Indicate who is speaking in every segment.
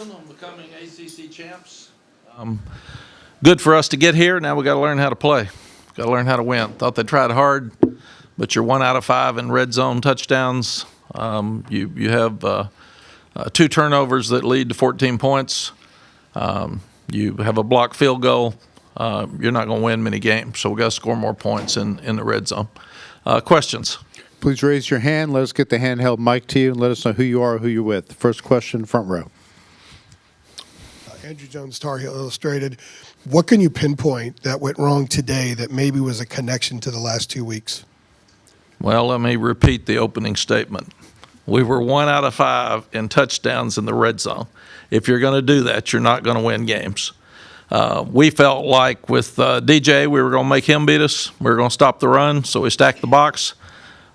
Speaker 1: On becoming ACC champs. Good for us to get here. Now we got to learn how to play. Got to learn how to win. Thought they tried hard, but you're 1 out of 5 in red zone touchdowns. You have 2 turnovers that lead to 14 points. You have a blocked field goal. You're not going to win many games, so we got to score more points in the red zone. Questions?
Speaker 2: Please raise your hand. Let us get the handheld mic to you and let us know who you are, who you're with. First question, front row.
Speaker 3: Andrew Jones, Tar Heel Illustrated. What can you pinpoint that went wrong today that maybe was a connection to the last 2 weeks?
Speaker 1: Well, let me repeat the opening statement. We were 1 out of 5 in touchdowns in the red zone. If you're going to do that, you're not going to win games. We felt like with DJ, we were going to make him beat us. We were going to stop the run, so we stacked the box.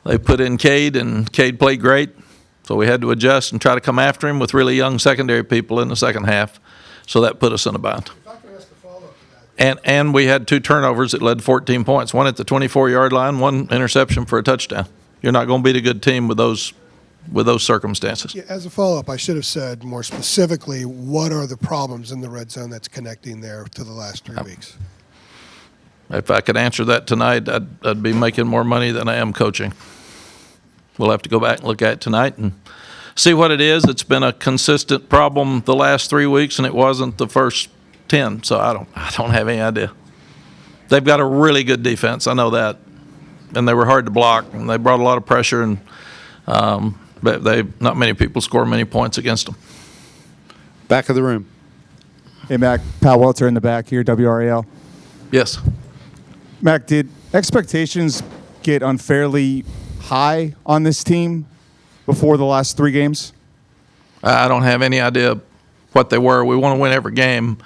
Speaker 1: They put in Cade, and Cade played great. So we had to adjust and try to come after him with really young secondary people in the second half. So that put us in a bind.
Speaker 3: If I could ask a follow-up to that.
Speaker 1: And we had 2 turnovers that led to 14 points, one at the 24-yard line, 1 interception for a touchdown. You're not going to beat a good team with those circumstances.
Speaker 3: Yeah, as a follow-up, I should have said more specifically, what are the problems in the red zone that's connecting there to the last 3 weeks?
Speaker 1: If I could answer that tonight, I'd be making more money than I am coaching. We'll have to go back and look at it tonight and see what it is. It's been a consistent problem the last 3 weeks, and it wasn't the first 10. So I don't have any idea. They've got a really good defense. I know that, and they were hard to block, and they brought a lot of pressure, and but not many people score many points against them.
Speaker 2: Back of the room.
Speaker 4: Hey, Mack. Pat Welter in the back here, WRAL.
Speaker 1: Yes.
Speaker 4: Mack, did expectations get unfairly high on this team before the last 3 games?
Speaker 1: I don't have any idea what they were. We want to win every game.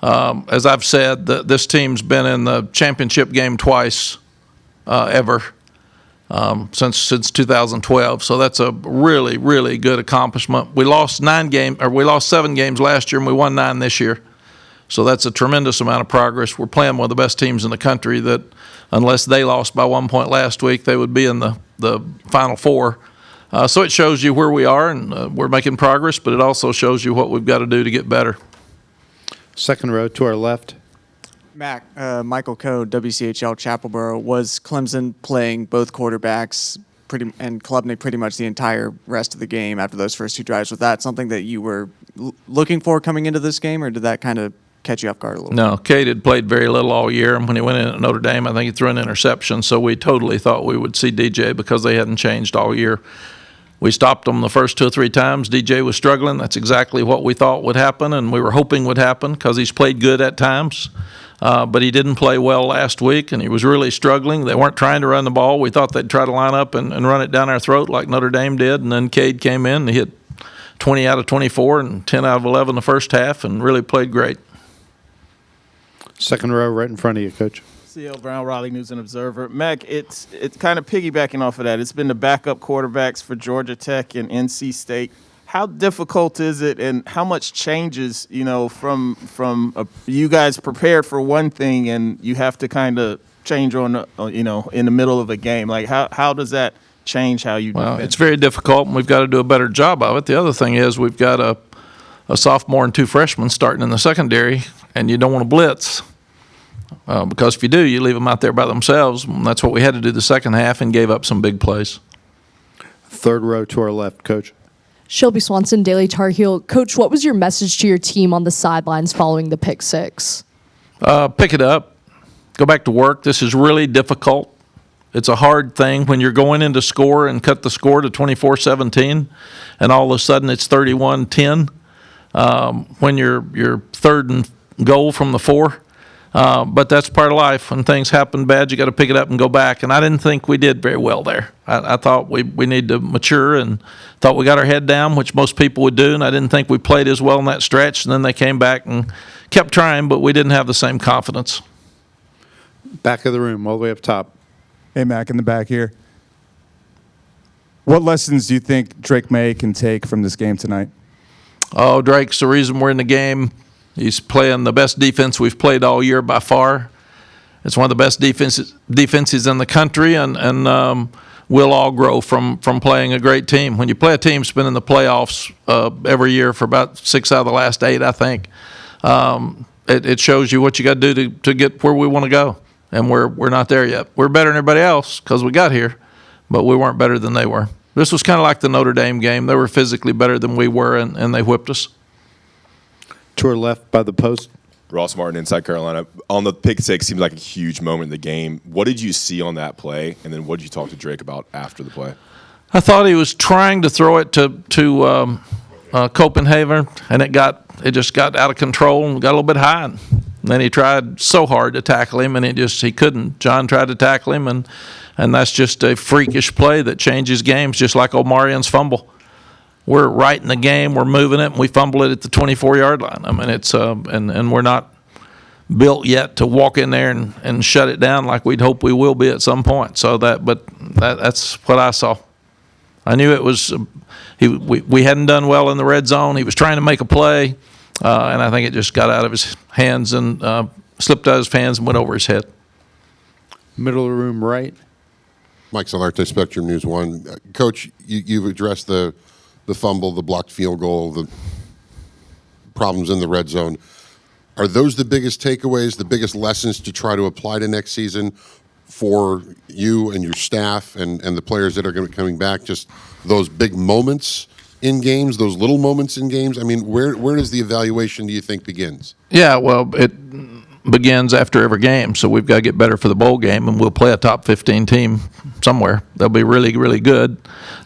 Speaker 1: As I've said, this team's been in the championship game twice ever since 2012. So that's a really, really good accomplishment. We lost 7 games last year, and we won 9 this year. So that's a tremendous amount of progress. We're playing one of the best teams in the country that, unless they lost by 1 point last week, they would be in the Final Four. So it shows you where we are, and we're making progress, but it also shows you what we've got to do to get better.
Speaker 2: Second row to our left.
Speaker 5: Mack, Michael Coe, WCHL Chapelboro. Was Clemson playing both quarterbacks and Klubnik pretty much the entire rest of the game after those first 2 drives? Was that something that you were looking for coming into this game, or did that kind of catch you off guard a little bit?
Speaker 1: No, Cade had played very little all year, and when he went in at Notre Dame, I think he threw an interception, so we totally thought we would see DJ because they hadn't changed all year. We stopped them the first 2 or 3 times. DJ was struggling. That's exactly what we thought would happen, and we were hoping would happen because he's played good at times. But he didn't play well last week, and he was really struggling. They weren't trying to run the ball. We thought they'd try to line up and run it down our throat like Notre Dame did, and then Cade came in and he hit 20 out of 24 and 10 out of 11 the first half and really played great.
Speaker 2: Second row right in front of you, Coach.
Speaker 6: CL Brown, Raleigh News and Observer. Mack, it's kind of piggybacking off of that. It's been the backup quarterbacks for Georgia Tech and NC State. How difficult is it, and how much changes, from you guys prepared for one thing and you have to kind of change in the middle of a game? Like, how does that change how you do
Speaker 1: Well,
Speaker 6: it?
Speaker 1: it's very difficult, and we've got to do a better job of it. The other thing is we've got a sophomore and 2 freshmen starting in the secondary, and you don't want to blitz. Because if you do, you leave them out there by themselves. And that's what we had to do the second half and gave up some big plays.
Speaker 2: Third row to our left, Coach.
Speaker 7: Shelby Swanson, Daily Tar Heel. Coach, what was your message to your team on the sidelines following the pick 6?
Speaker 1: Pick it up. Go back to work. This is really difficult. It's a hard thing when you're going in to score and cut the score to 24-17, and all of a sudden it's 31-10 when you're third and goal from the 4. But that's part of life. When things happen bad, you got to pick it up and go back. And I didn't think we did very well there. I thought we need to mature and thought we got our head down, which most people would do. And I didn't think we played as well in that stretch. And then they came back and kept trying, but we didn't have the same confidence.
Speaker 2: Back of the room, all the way up top.
Speaker 4: Hey, Mack, in the back here. What lessons do you think Drake May can take from this game tonight?
Speaker 1: Oh, Drake's the reason we're in the game. He's playing the best defense we've played all year by far. It's one of the best defenses in the country, and we'll all grow from playing a great team. When you play a team that's been in the playoffs every year for about 6 out of the last 8, I think, it shows you what you got to do to get where we want to go. And we're not there yet. We're better than everybody else because we got here, but we weren't better than they were. This was kind of like the Notre Dame game. They were physically better than we were, and they whipped us.
Speaker 2: To our left by the post.
Speaker 8: Ross Martin, Inside Carolina. On the pick six, seems like a huge moment in the game. What did you see on that play, and then what did you talk to Drake about after the play?
Speaker 1: I thought he was trying to throw it to Copenhagen, and it just got out of control and got a little bit high. And then he tried so hard to tackle him, and he couldn't. John tried to tackle him, and that's just a freakish play that changes games, just like Omarion's fumble. We're right in the game, we're moving it, and we fumble it at the 24-yard line. I mean, it's and we're not built yet to walk in there and shut it down like we'd hope we will be at some point. So that's what I saw. I knew it was we hadn't done well in the red zone. He was trying to make a play, and I think it just got out of his hands and slipped out of his hands and went over his head.
Speaker 2: Middle of the room right.
Speaker 9: Mike Solarte, Spectrum News 1. Coach, you've addressed the fumble, the blocked field goal, the problems in the red zone. Are those the biggest takeaways, the biggest lessons to try to apply to next season for you and your staff and the players that are going to be coming back? Just those big moments in games, those little moments in games? I mean, where does the evaluation, do you think, begins?
Speaker 1: Yeah, well, it begins after every game, so we've got to get better for the bowl game, and we'll play a top 15 team somewhere. They'll be really, really good.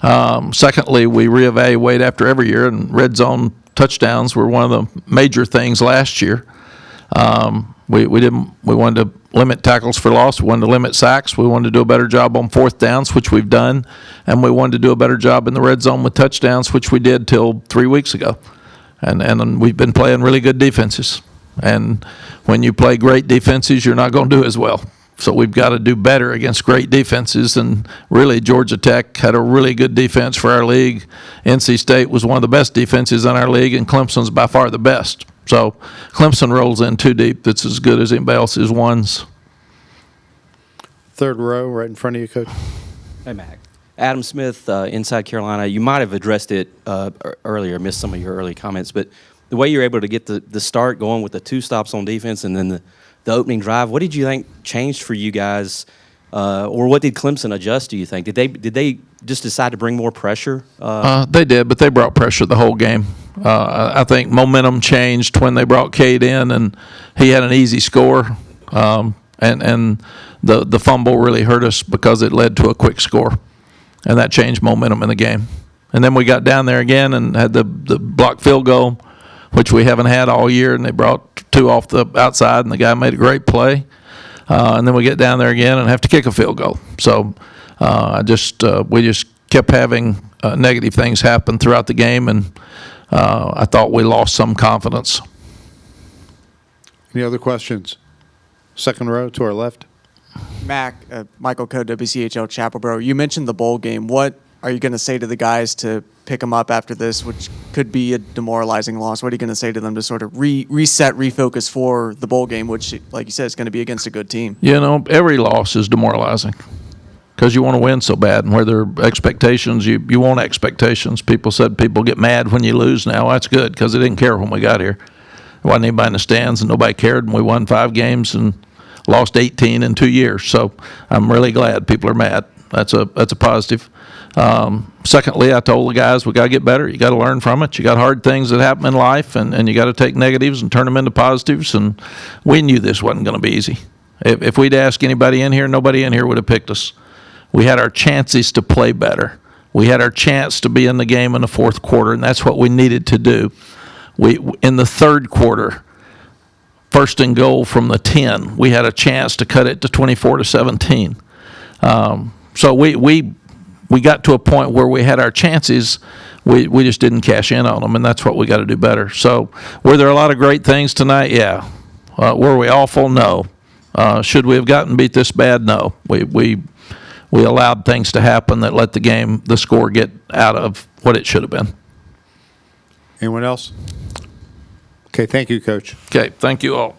Speaker 1: Secondly, we reevaluate after every year, and red zone touchdowns were one of the major things last year. We wanted to limit tackles for loss. We wanted to limit sacks. We wanted to do a better job on fourth downs, which we've done, and we wanted to do a better job in the red zone with touchdowns, which we did till 3 weeks ago. And we've been playing really good defenses. And when you play great defenses, you're not going to do as well. So we've got to do better against great defenses. And really, Georgia Tech had a really good defense for our league. NC State was one of the best defenses in our league, and Clemson's by far the best. So Clemson rolls in too deep. That's as good as anybody else's ones.
Speaker 2: Third row right in front of you, Coach.
Speaker 10: Hey, Mack. Adam Smith, Inside Carolina. You might have addressed it earlier, missed some of your early comments, but the way you're able to get the start going with the 2 stops on defense and then the opening drive, what did you think changed for you guys, or what did Clemson adjust, do you think? Did they just decide to bring more pressure?
Speaker 1: They did, but they brought pressure the whole game. I think momentum changed when they brought Cade in, and he had an easy score, and the fumble really hurt us because it led to a quick score, and that changed momentum in the game. And then we got down there again and had the blocked field goal, which we haven't had all year, and they brought 2 off the outside, and the guy made a great play. And then we get down there again and have to kick a field goal. So we just kept having negative things happen throughout the game, and I thought we lost some confidence.
Speaker 2: Any other questions? Second row to our left.
Speaker 5: Mack, Michael Coe, WCHL Chapelboro. You mentioned the bowl game. What are you going to say to the guys to pick them up after this, which could be a demoralizing loss? What are you going to say to them to sort of reset, refocus for the bowl game, which, like you said, is going to be against a good team?
Speaker 1: You know, every loss is demoralizing because you want to win so bad, and where there are expectations, you want expectations. People said people get mad when you lose now. That's good because they didn't care when we got here. There wasn't anybody in the stands, and nobody cared, and we won 5 games and lost 18 in 2 years. So I'm really glad people are mad. That's a positive. Secondly, I told the guys we got to get better. You got to learn from it. You got hard things that happen in life, and you got to take negatives and turn them into positives. And we knew this wasn't going to be easy. If we'd asked anybody in here, nobody in here would have picked us. We had our chances to play better. We had our chance to be in the game in the fourth quarter, and that's what we needed to do. In the third quarter, 1st and goal from the 10, we had a chance to cut it to 24-17. So we got to a point where we had our chances. We just didn't cash in on them, and that's what we got to do better. So were there a lot of great things tonight? Yeah. Were we awful? No. Should we have gotten beat this bad? No. We allowed things to happen that let the score get out of what it should have been.
Speaker 2: Anyone else? Okay, thank you, Coach.
Speaker 1: Okay, thank you all.